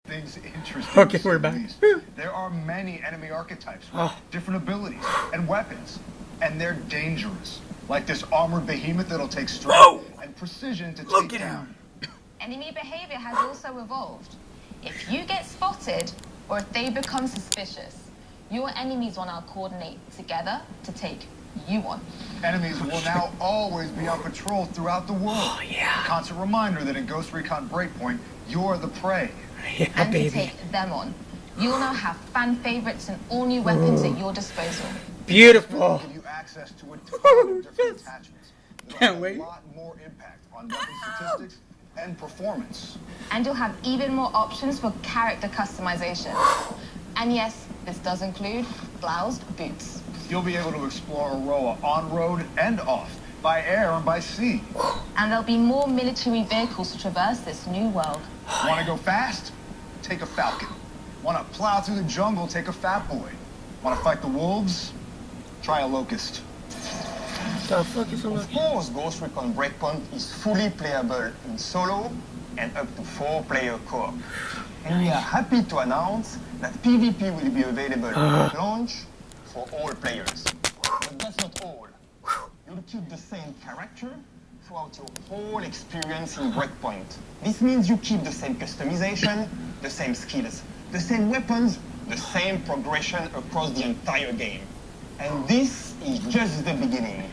things interesting. Okay, we're back. There are many enemy archetypes with different abilities and weapons, and they're dangerous. Like this armored behemoth that'll take strength and precision to take down. Enemy behavior has also evolved. If you get spotted, or if they become suspicious, your enemies will now coordinate together to take you on. Enemies will now always be on patrol throughout the world. Oh, yeah. A constant reminder that in Ghost Recon Breakpoint, you're the prey. Yeah, And baby. to take them on. You'll now have fan favorites and all new weapons at your disposal. Beautiful. Give you access to a ton of different attachments. Can't wait. A lot more impact on weapon statistics and performance. And you'll have even more options for character customization. And yes, this does include bloused boots. You'll be able to explore Aroa on-road and off, by air and by sea. And there'll be more military vehicles to traverse this new world. Want to go fast? Take a Falcon. Want to plow through the jungle? Take a Fat Boy. Want to fight the wolves? Try a Locust. The fuck is a Of course, Ghost Recon Breakpoint is fully playable in solo and up to 4-player co-op. And we are happy to announce that PvP will be available at launch for all players. But that's not all. You'll keep the same character throughout your whole experience in Breakpoint. This means you keep the same customization, the same skills, the same weapons, the same progression across the entire game. And this is just the beginning.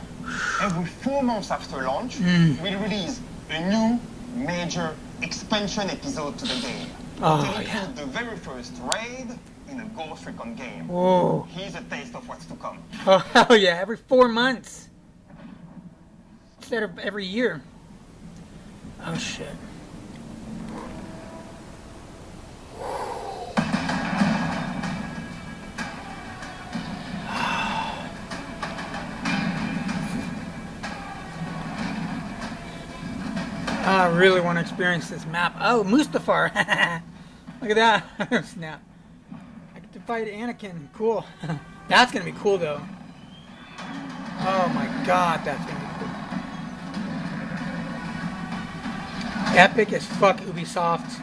Every 4 months after launch, we'll release a new major expansion episode to the game. It'll include the very first raid in a Ghost Recon game. Whoa. Here's a taste of what's to come. Oh, hell yeah. Every 4 months. Instead of every year. Oh, shit. I really want to experience this map. Oh, Mustafar. Look at that. Snap. I get to fight Anakin. Cool. That's going to be cool, though. Oh, my God. That's going to be cool. Epic as fuck, Ubisoft.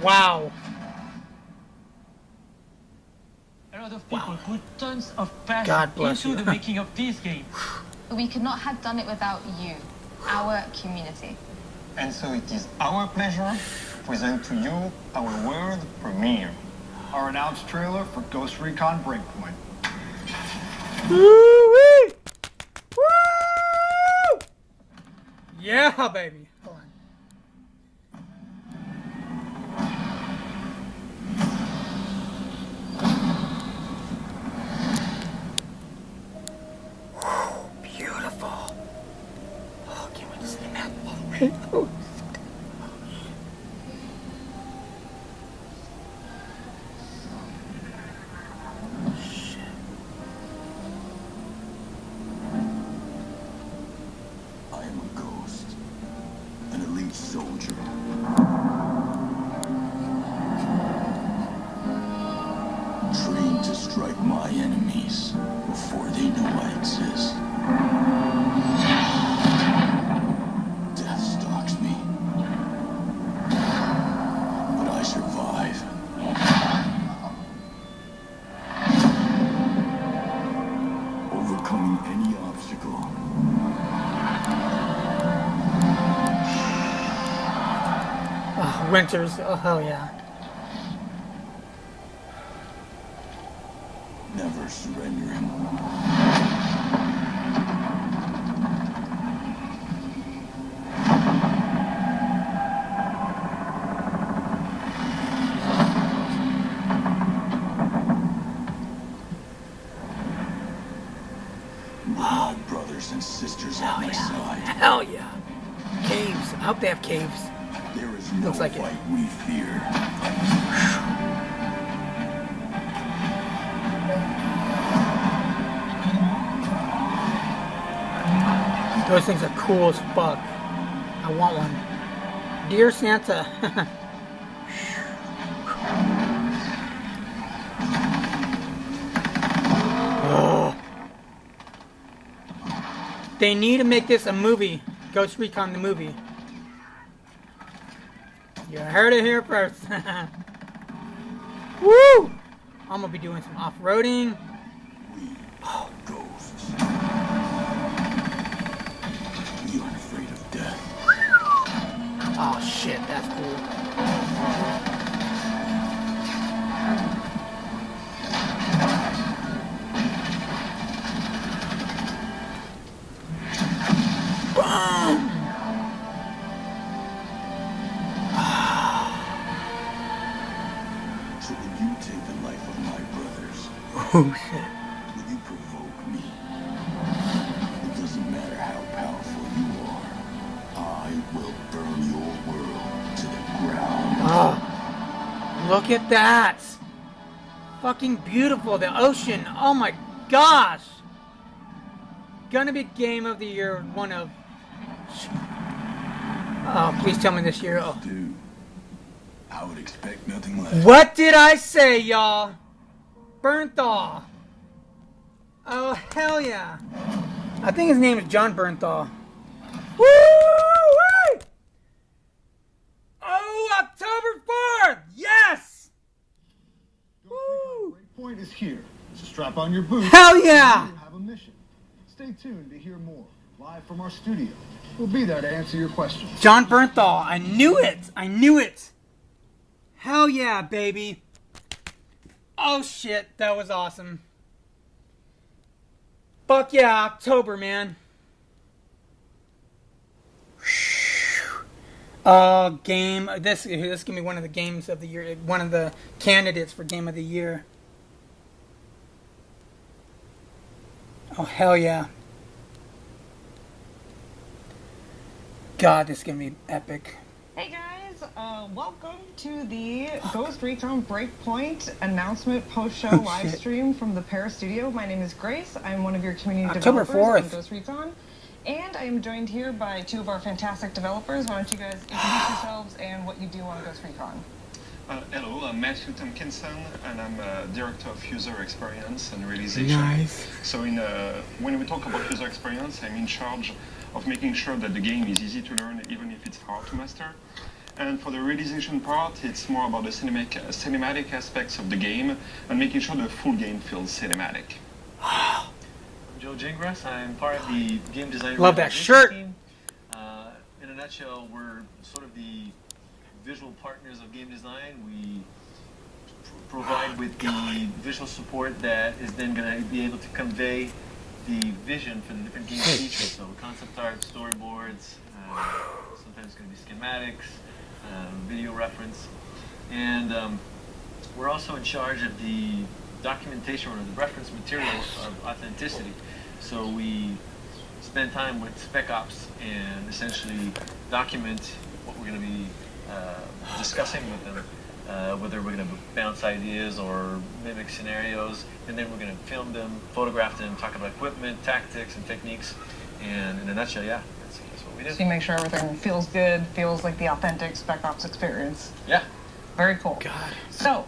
Wow. A lot of people put tons of passion God bless into you. the making of this game. But we could not have done it without you, our community. And so it is our pleasure to present to you our world premiere. Our announced trailer for Ghost Recon Breakpoint. Woo-wee! Woo! Yeah, baby. Hold on. Beautiful. Oh, can't wait to see the map. Oh, I am a ghost, an elite soldier. Trained to strike my enemies before they know I exist. Death stalks me, but I survive. Overcoming any obstacle. oh, Winters. Oh, hell yeah. Never surrendering. My brothers and sisters at my side. Hell yeah. Caves. I hope they have caves. There is no Looks like it. fight we fear. Those things are cool as fuck. I want one. Dear Santa. Oh. They need to make this a movie. Ghost Recon the movie. You heard it here first. Woo! I'm gonna be doing some off-roading. We are ghosts. We aren't afraid of death. Oh shit, that's cool. So when you take the life of my brothers, Oh shit. will you provoke me? It doesn't matter how powerful you are. I will burn your world to the ground. Oh, look at that. Fucking beautiful. The ocean. Oh my gosh. Gonna be game of the year. One of. Oh, please tell me this year. Oh. Dude, I would expect nothing less. What did I say, y'all? Bernthal. Oh, hell yeah. I think his name is John Bernthal. Woo! Oh, October 4th! Yes! Woo! Breakpoint is here. So strap on your boots. Hell yeah! You have a mission. Stay tuned to hear more live from our studio. We'll be there to answer your questions. John Bernthal. I knew it. I knew it. Hell yeah, baby. Oh shit, that was awesome. Fuck yeah, October, man. Game. This is gonna be one of the games of the year. One of the candidates for game of the year. Oh hell yeah. God, this is gonna be epic. Hey guys, welcome to the Ghost Recon Breakpoint announcement post-show live shit. stream from the Paris studio. My name is Grace. I'm one of your community October developers 4th. on Ghost Recon. And I am joined here by two of our fantastic developers. Why don't you guys introduce yourselves and what you do on Ghost Recon? Hello, I'm Matthew Tompkinson, and I'm a Director of User Experience and Realization. Nice. So when we talk about user experience, I'm in charge of making sure that the game is easy to learn, even if it's hard to master. And for the realization part, it's more about the cinematic aspects of the game and making sure the full game feels cinematic. I'm Joe Gingras. I'm part of the game design. Love that shirt. Team. In a nutshell, we're sort of the visual partners of game design. We provide with the visual support that is then going to be able to convey the vision for the different game features. So concept art, storyboards, sometimes it's going to be schematics, video reference, and we're also in charge of the documentation or the reference materials of authenticity. So we spend time with spec ops and essentially document what we're going to be discussing with them, whether we're going to bounce ideas or mimic scenarios, and then we're going to film them, photograph them, talk about equipment, tactics, and techniques. And in a nutshell, yeah, that's what we do. So you make sure everything feels good, feels like the authentic spec ops experience. Yeah. Very cool. God. So,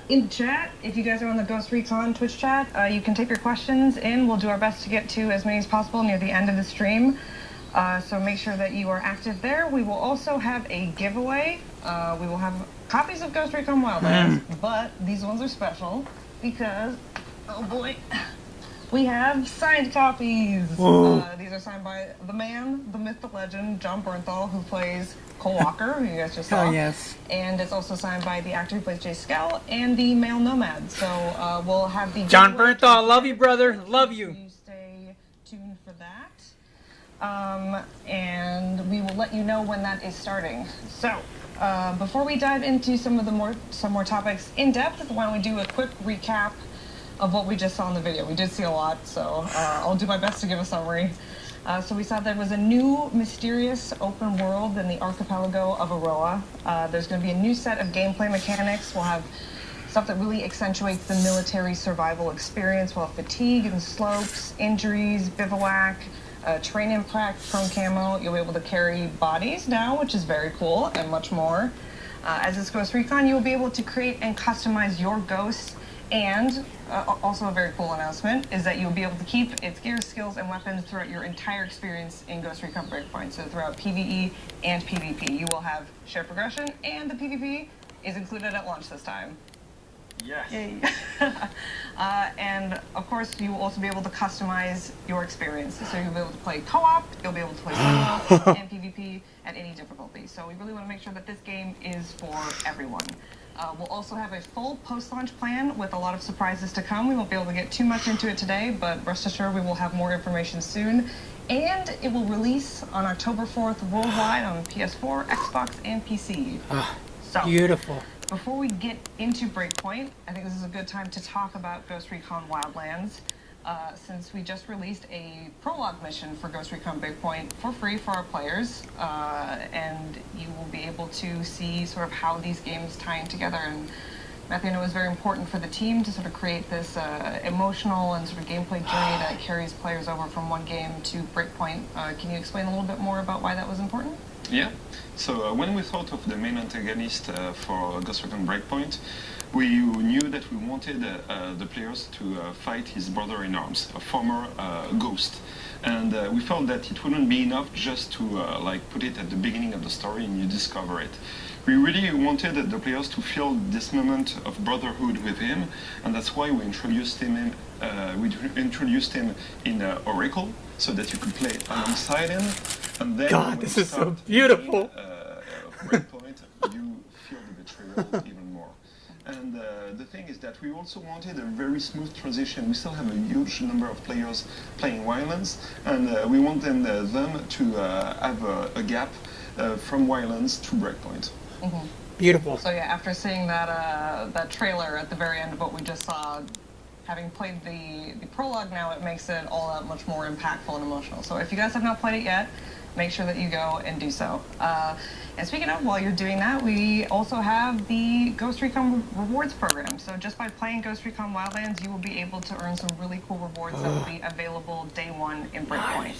in chat, if you guys are on the Ghost Recon Twitch chat, you can type your questions in. We'll do our best to get to as many as possible near the end of the stream. So make sure that you are active there. We will also have a giveaway. We will have copies of Ghost Recon Wildlands, but these ones are special because, oh boy, we have signed copies. These are signed by the man, the myth, the legend, John Bernthal, who plays Cole Walker, who you guys just saw. Oh yes. And it's also signed by the actor who plays Jay Skell and the male nomad. So we'll have the John giveaway. Bernthal, love you, brother. Love you. You stay tuned for that. And we will let you know when that is starting. So, before we dive into some more topics in depth, why don't we do a quick recap of what we just saw in the video? We did see a lot, so I'll do my best to give a summary. So we saw there was a new mysterious open world in the archipelago of Aroa. There's going to be a new set of gameplay mechanics. We'll have stuff that really accentuates the military survival experience. We'll have fatigue and slopes, injuries, bivouac, terrain impact, prone camo. You'll be able to carry bodies now, which is very cool, and much more. As this Ghost Recon, you will be able to create and customize your ghosts, and also a very cool announcement is that you'll be able to keep its gear, skills, and weapons throughout your entire experience in Ghost Recon Breakpoint. So throughout PvE and PvP, you will have shared progression, and the PvP is included at launch this time. Yes. Yay. And of course, you will also be able to customize your experience. So you'll be able to play co-op, you'll be able to play solo and PvP at any difficulty. So we really want to make sure that this game is for everyone. We'll also have a full post-launch plan with a lot of surprises to come. We won't be able to get too much into it today, but rest assured we will have more information soon. And it will release on October 4th worldwide on PS4, Xbox, and PC. So, Beautiful. before we get into Breakpoint, I think this is a good time to talk about Ghost Recon Wildlands, since we just released a prologue mission for Ghost Recon Breakpoint for free for our players, and you will be able to see sort of how these games tie in together. And Matthew, I know it was very important for the team to sort of create this emotional and sort of gameplay journey that carries players over from one game to Breakpoint. Can you explain a little bit more about why that was important? Yeah. So when we thought of the main antagonist for Ghost Recon Breakpoint, we knew that we wanted the players to fight his brother-in-arms, a former ghost. And we felt that it wouldn't be enough just to like put it at the beginning of the story and you discover it. We really wanted the players to feel this moment of brotherhood with him, and that's why we introduced him in Oracle, so that you could play alongside him. And then God, when this you is so start beautiful. Breakpoint, you feel the betrayal even more. And the thing is that we also wanted a very smooth transition. We still have a huge number of players playing Wildlands, and we want them to have a gap from Wildlands to Breakpoint. Mm-hmm. Beautiful. So yeah, after seeing that trailer at the very end of what we just saw, having played the prologue now, it makes it all that much more impactful and emotional. So if you guys have not played it yet, make sure that you go and do so. And speaking of, while you're doing that, we also have the Ghost Recon Rewards program. So just by playing Ghost Recon Wildlands, you will be able to earn some really cool rewards that will be available day one in Breakpoint.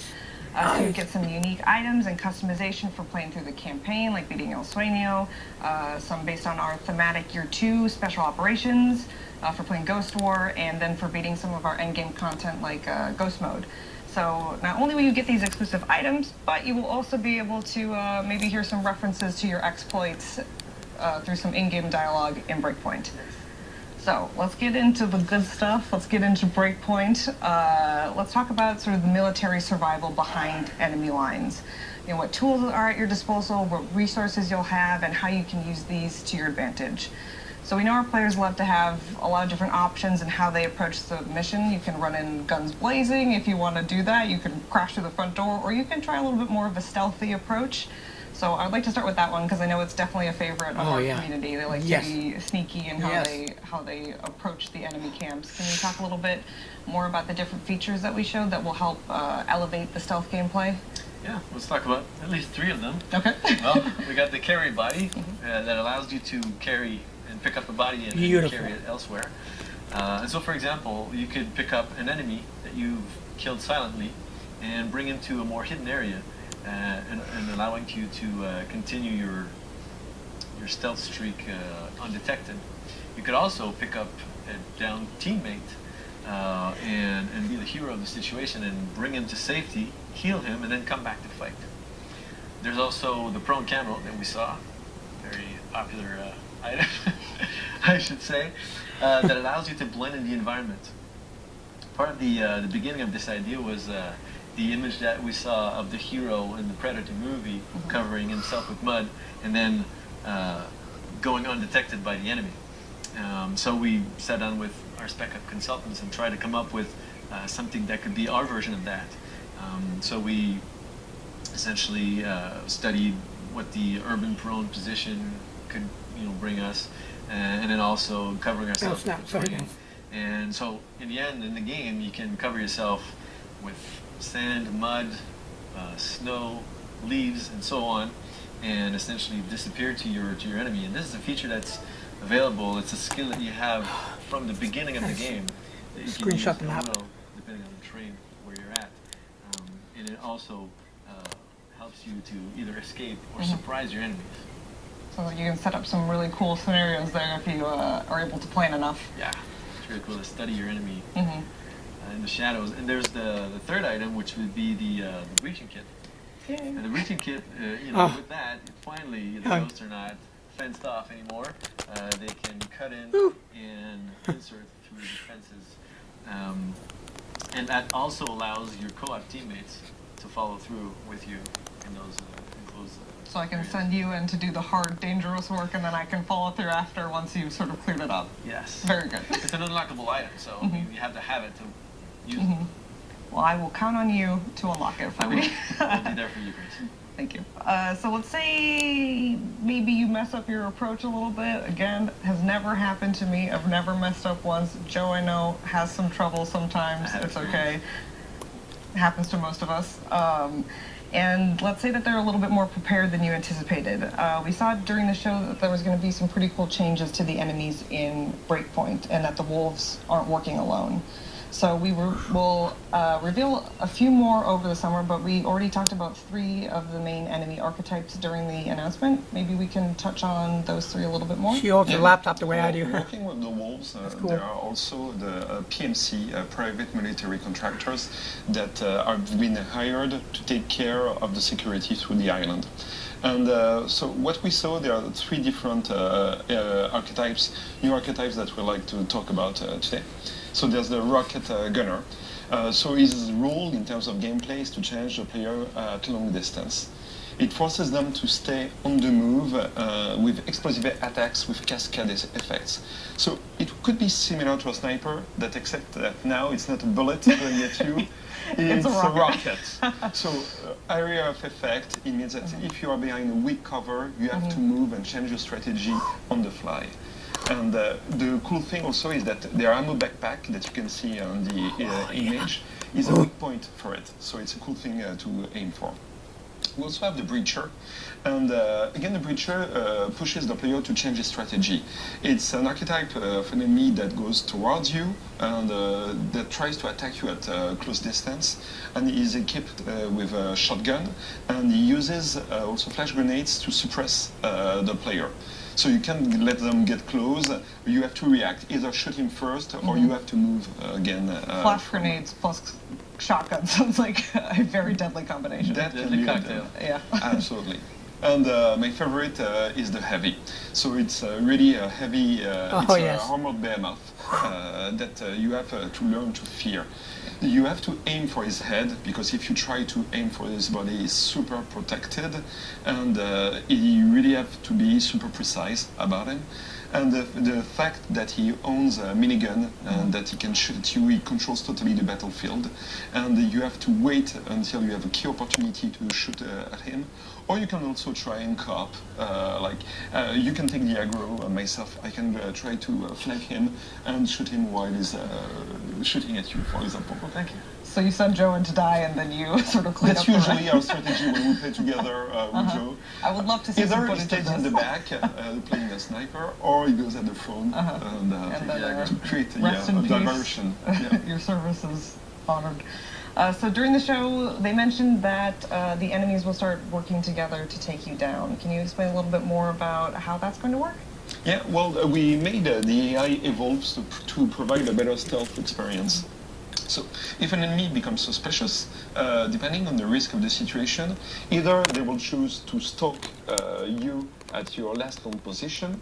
So you get some unique items and customization for playing through the campaign, like beating El Sueño, some based on our thematic Year 2 special operations, for playing Ghost War, and then for beating some of our endgame content like Ghost Mode. So not only will you get these exclusive items, but you will also be able to maybe hear some references to your exploits through some in-game dialogue in Breakpoint. So let's get into the good stuff. Let's get into Breakpoint. Let's talk about sort of the military survival behind enemy lines. You know, what tools are at your disposal, what resources you'll have, and how you can use these to your advantage. So we know our players love to have a lot of different options in how they approach the mission. You can run in guns blazing if you want to do that. You can crash through the front door, or you can try a little bit more of a stealthy approach. So I'd like to start with that one because I know it's definitely a favorite of our community. They like to be sneaky in how they approach the enemy camps. Can you talk a little bit more about the different features that we showed that will help elevate the stealth gameplay? Yeah, let's talk about at least 3 of them. Okay. Well, we got the carry body that allows you to carry and pick up a body and carry it elsewhere. And so, for example, you could pick up an enemy that you've killed silently and bring him to a more hidden area. And allowing you to continue your stealth streak undetected. You could also pick up a downed teammate and be the hero of the situation and bring him to safety, heal him, and then come back to fight. There's also the prone camo that we saw, very popular item, I should say, that allows you to blend in the environment. Part of the beginning of this idea was the image that we saw of the hero in the Predator movie covering himself with mud and then going undetected by the enemy. So we sat down with our spec up consultants and tried to come up with something that could be our version of that. So we essentially studied what the urban prone position could bring us, and then also covering ourselves with terrain. And so in the end, in the game, you can cover yourself with sand, mud, snow, leaves, and so on, and essentially disappear to your enemy. And this is a feature that's available. It's a skill that you have from the beginning of the game. That you Screenshot the can use map. depending on the terrain where you're at. And it also helps you to either escape or surprise your enemies. So you can set up some really cool scenarios there if you are able to plan enough. Yeah, it's really cool to study your enemy. In the shadows. And there's the third item, which would be the breaching kit. And the breaching kit, with that, finally the ghosts are not fenced off anymore. They can cut in and insert through the fences. And that also allows your co-op teammates to follow through with you in those enclosed So I can areas. send you in to do the hard, dangerous work, and then I can follow through after once you've sort of cleared it up. Yes. Very good. It's an unlockable item, so you have to have it to use it. Well, I will count on you to unlock it for me. I'll be there for you, Grace. Thank you. So let's say maybe you mess up your approach a little bit. Again, has never happened to me. I've never messed up once. Joe, I know, has some trouble sometimes. It's okay. It happens to most of us. And let's say that they're a little bit more prepared than you anticipated. We saw during the show that there was going to be some pretty cool changes to the enemies in Breakpoint, and that the wolves aren't working alone. So we'll reveal a few more over the summer, but we already talked about 3 of the main enemy archetypes during the announcement. Maybe we can touch on those 3 a little bit more. She holds her laptop the way I do. Working with the wolves, cool. there are also the PMC, private military contractors, that have been hired to take care of the security through the island. And so what we saw, there are 3 different archetypes, new archetypes that we'd like to talk about today. So there's the rocket gunner. So his role in terms of gameplay is to challenge the player at long distance. It forces them to stay on the move with explosive attacks with cascade effects. So it could be similar to a sniper, that except that now it's not a bullet going at you, it's a rocket. So area of effect, it means that if you are behind a weak cover, you have to move and change your strategy on the fly. And the cool thing also is that their ammo backpack that you can see on the image is a weak point for it. So it's a cool thing to aim for. We also have the breacher, and again the breacher pushes the player to change his strategy. It's an archetype of enemy that goes towards you and that tries to attack you at close distance, and is equipped with a shotgun, and he uses also flash grenades to suppress the player. So you can't let them get close, you have to react, either shoot him first or you have to move again. Flash grenades plus shotgun sounds like a very deadly combination. That can be cocktail. Yeah. Absolutely. And my favorite is the heavy. So it's really a heavy, it's a armored behemoth that you have to learn to fear. You have to aim for his head, because if you try to aim for his body, he's super protected, and you really have to be super precise about him. And the fact that he owns a minigun and that he can shoot at you, he controls totally the battlefield, and you have to wait until you have a key opportunity to shoot at him. Or you can also try and co-op, you can take the aggro, myself, I can try to flank him and shoot him while he's shooting at you, for example. Well, thank you. So you send Joe in to die, and then you sort of clean That's up usually our strategy when we play together with Joe. I would love to see some Either he footage stays of in the this. back playing a sniper, or he goes at the front And then, to create rest a in peace. diversion. Yeah. Your service is honored. So during the show, they mentioned that the enemies will start working together to take you down. Can you explain a little bit more about how that's going to work? Yeah, well, we made the AI evolves to provide a better stealth experience. So if an enemy becomes suspicious, depending on the risk of the situation, either they will choose to stalk you at your last known position,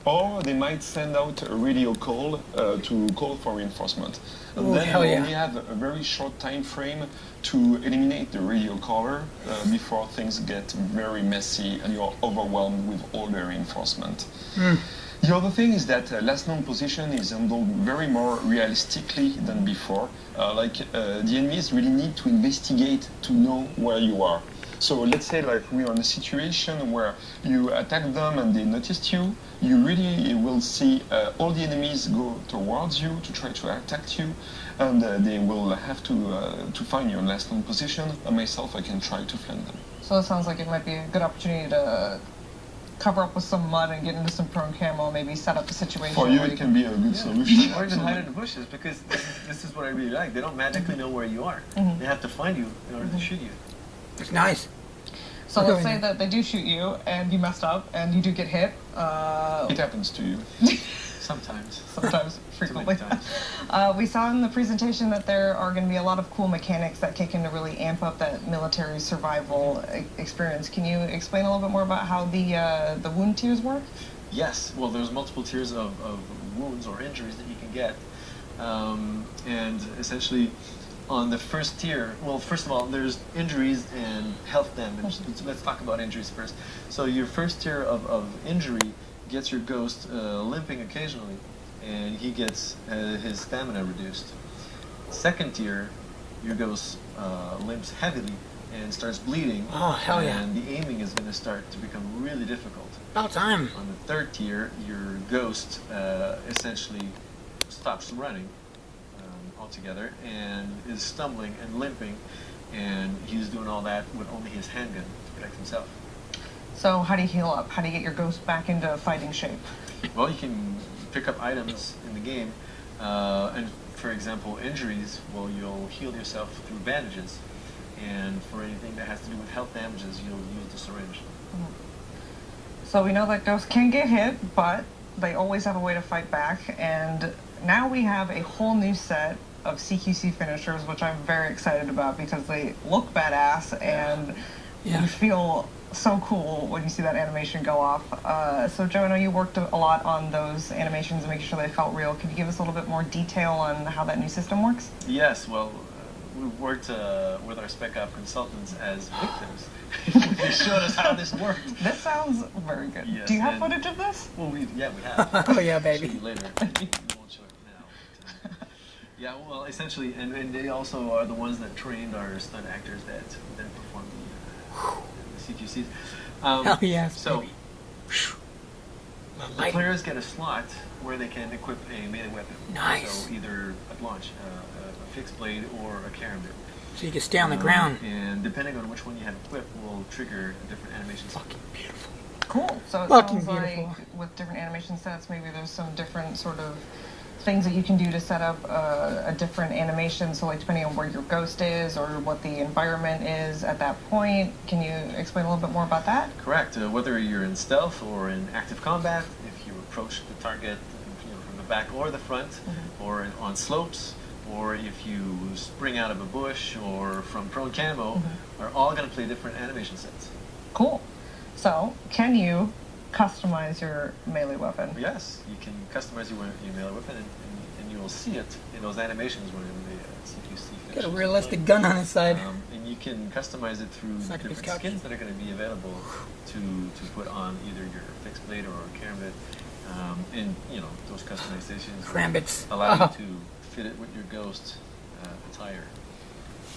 or they might send out a radio call to call for reinforcement. And then you only have a very short time frame to eliminate the radio caller before things get very messy and you're overwhelmed with all the reinforcement. The other thing is that last known position is handled very more realistically than before. The enemies really need to investigate to know where you are. So let's say like we're in a situation where you attack them and they noticed you, you really will see all the enemies go towards you to try to attack you, and they will have to find your last known position, and myself I can try to flank them. So it sounds like it might be a good opportunity to cover up with some mud and get into some prone camo, maybe set up a situation. For you it can be a good solution. Or even hide in the bushes, because this is what I really like. They don't magically know where you are. They have to find you in order to shoot you. It's nice. So let's say that they do shoot you and you messed up and you do get hit. It happens to you. Sometimes. Sometimes, frequently. Too many times. We saw in the presentation that there are going to be a lot of cool mechanics that kick in to really amp up that military survival experience. Can you explain a little bit more about how the wound tiers work? Yes, well, there's multiple tiers of wounds or injuries that you can get. And essentially, on the first tier, well, first of all, there's injuries and health damage. Let's talk about injuries first. So your first tier of injury gets your ghost limping occasionally, and he gets his stamina reduced. Second tier, your ghost limps heavily and starts bleeding. Oh, hell yeah. And the aiming is going to start to become really difficult. About time. On the third tier, your ghost essentially stops running altogether and is stumbling and limping, and he's doing all that with only his handgun to protect himself. So how do you heal up? How do you get your ghost back into fighting shape? Well, you can pick up items in the game, and for example, injuries, well, you'll heal yourself through bandages, and for anything that has to do with health damages, you'll use the syringe. So we know that ghosts can get hit, but they always have a way to fight back, and now we have a whole new set of CQC finishers, which I'm very excited about because they look badass and you feel so cool when you see that animation go off. So Joe, I know you worked a lot on those animations and making sure they felt real. Could you give us a little bit more detail on how that new system works? Yes, well, we've worked with our Spec Op consultants as victims. They showed us how this worked. This sounds very good. Yes, do you have footage of this? Well, we have. Oh yeah, baby. I'll show you later. We won't show it now. But, yeah, well, essentially, and they also are the ones that trained our stunt actors that then performed the CQCs. Hell yes, so, baby. The players get a slot where they can equip a melee weapon. Nice. So either at launch, a fixed blade or a karambit. So you can stay on the ground. And depending on which one you have equipped will trigger a different animation. Fucking beautiful. Cool. So it Fucking sounds beautiful. like with different animation sets, maybe there's some different sort of things that you can do to set up a different animation. So like depending on where your ghost is or what the environment is at that point. Can you explain a little bit more about that? Correct. Whether you're in stealth or in active combat, if you approach the target from the back or the front, or on slopes, or if you spring out of a bush or from prone camo, are all going to play different animation sets. Cool. So, can you customize your melee weapon? Yes, you can customize your melee weapon, and you will see it in those animations when the CQC Got a realistic gun on his side. and you can customize it through different skins that are going to be available to put on either your fixed blade or a karambit. And those customizations allow you to fit it with your ghost attire.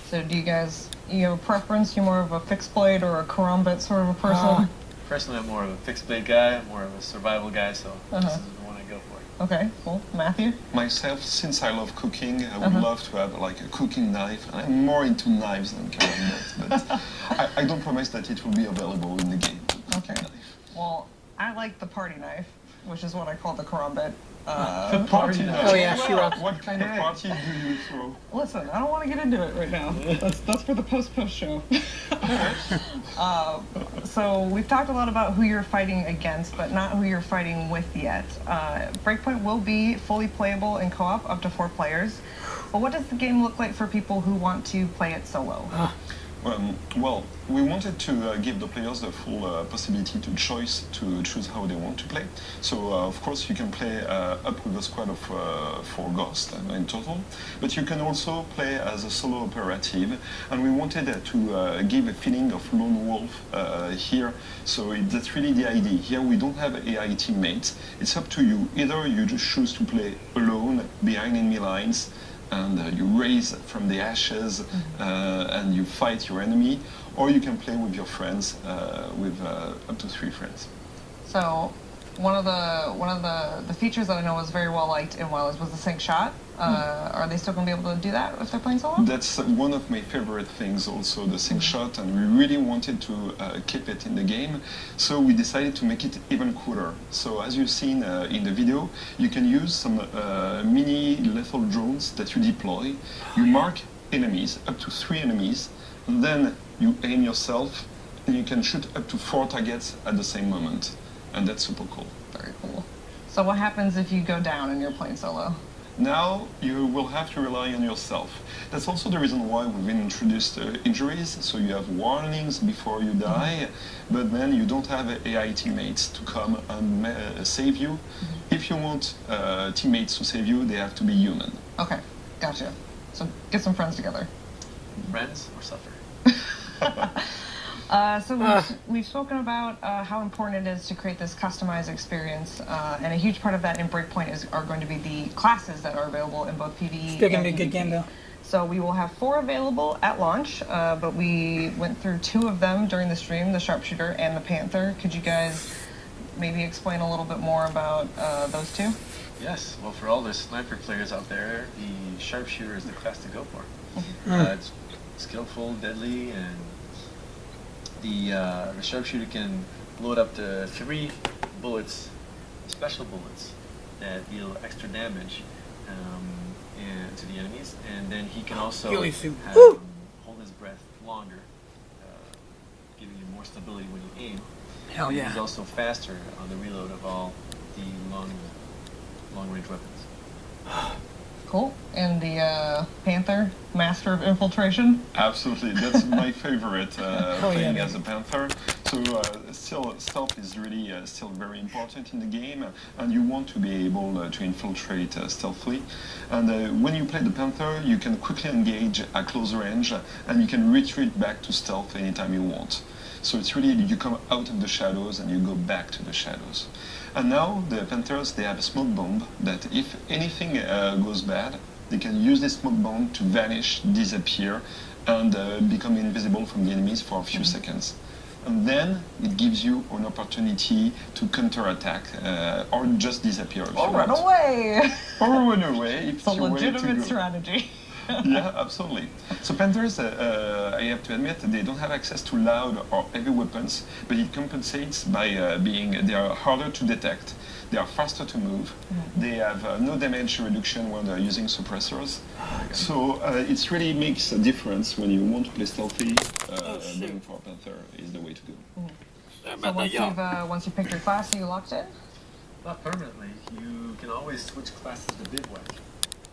So do you have a preference? You more of a fixed blade or a karambit sort of a person? Personally, I'm more of a fixed blade guy. I'm more of a survival guy, so this is the one I go for. Okay, cool. Matthew? Myself, since I love cooking, I would love to have like a cooking knife. I'm more into knives than karambit, but I don't promise that it will be available in the game. Okay. Well, I like the party knife, which is what I call the karambit. The party knife. Oh yeah, she rocks. What kind of party do you throw? Listen, I don't want to get into it right now. That's for the post show. So we've talked a lot about who you're fighting against, but not who you're fighting with yet. Breakpoint will be fully playable in co-op up to 4 players. But what does the game look like for people who want to play it solo? Well, we wanted to give the players the full possibility to choose how they want to play. So, of course, you can play up with a squad of 4 ghosts in total, but you can also play as a solo operative, and we wanted to give a feeling of lone wolf here, so that's really the idea. Here we don't have AI teammates, it's up to you. Either you just choose to play alone, behind enemy lines, and you raise from the ashes and you fight your enemy, or you can play with your friends, with up to 3 friends. So one of the features that I know was very well liked in WildLives was the sync shot. Are they still going to be able to do that if they're playing solo? That's one of my favorite things, also the sync shot, and we really wanted to keep it in the game, so we decided to make it even cooler. So as you've seen in the video, you can use some mini lethal drones that you deploy. You mark enemies, up to 3 enemies, and then you aim yourself, and you can shoot up to 4 targets at the same moment, and that's super cool. Very cool. So what happens if you go down and you're playing solo? Now you will have to rely on yourself. That's also the reason why we've introduced injuries, so you have warnings before you die, but then you don't have AI teammates to come and save you. If you want teammates to save you, they have to be human. Okay, gotcha. So get some friends together. Friends or suffer. So we've spoken about how important it is to create this customized experience, and a huge part of that in Breakpoint are going to be the classes that are available in both PvE Still gonna and be a good game PvP. though. So we will have 4 available at launch, but we went through 2 of them during the stream, the Sharpshooter and the Panther. Could you guys maybe explain a little bit more about those 2? Yes, well, for all the sniper players out there, the Sharpshooter is the class to go for. It's skillful, deadly, and the Sharpshooter can load up to 3 bullets, special bullets, that deal extra damage to the enemies, and then he can also hold his breath longer, giving you more stability when you aim. Hell yeah. He's also faster on the reload of all the long-range weapons. Cool. And the Panther, Master of Infiltration? Absolutely, that's my favorite playing yeah. as a Panther. So still, stealth is really still very important in the game, and you want to be able to infiltrate stealthily. And when you play the Panther, you can quickly engage at close range, and you can retreat back to stealth anytime you want. So it's really, you come out of the shadows and you go back to the shadows. And now the Panthers, they have a smoke bomb that if anything goes bad, they can use this smoke bomb to vanish, disappear, and become invisible from the enemies for a few seconds. And then it gives you an opportunity to counterattack or just disappear if Or you run want. away! Or run away if It's a your way to legitimate go. strategy. Yeah, absolutely. So Panthers, I have to admit, they don't have access to loud or heavy weapons, but it compensates by they are harder to detect, they are faster to move, they have no damage reduction when they're using suppressors. So it really makes a difference when you want to play stealthy. Going for a Panther is the way to go. So once you pick your class, are you locked in? Not permanently. You can always switch classes to bivouac.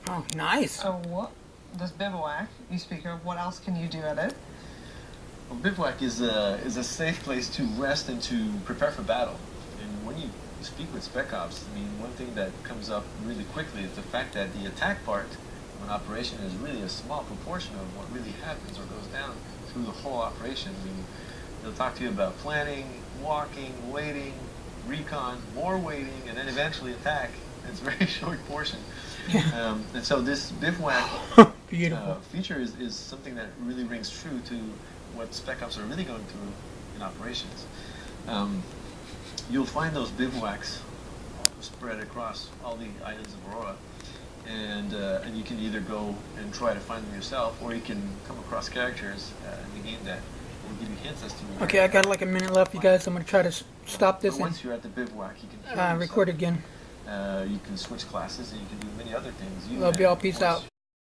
Oh, nice. So what? This bivouac you speak of, what else can you do at it? Well, bivouac is a safe place to rest and to prepare for battle. And when you speak with Spec Ops, I mean, one thing that comes up really quickly is the fact that the attack part of an operation is really a small proportion of what really happens or goes down through the whole operation. I mean, they'll talk to you about planning, walking, waiting, recon, more waiting, and then eventually attack. It's a very short portion. And so this bivouac feature is something that really rings true to what Spec Ops are really going through in operations. You'll find those bivouacs spread across all the islands of Aurora, and you can either go and try to find them yourself, or you can come across characters in the game that will give you hints as to where. Okay, I got like a minute left, you guys. I'm gonna try to stop this But once you're at the bivouac, you can and record again. You can switch classes, and you can do many other things. You Love and, y'all. of Peace course, out.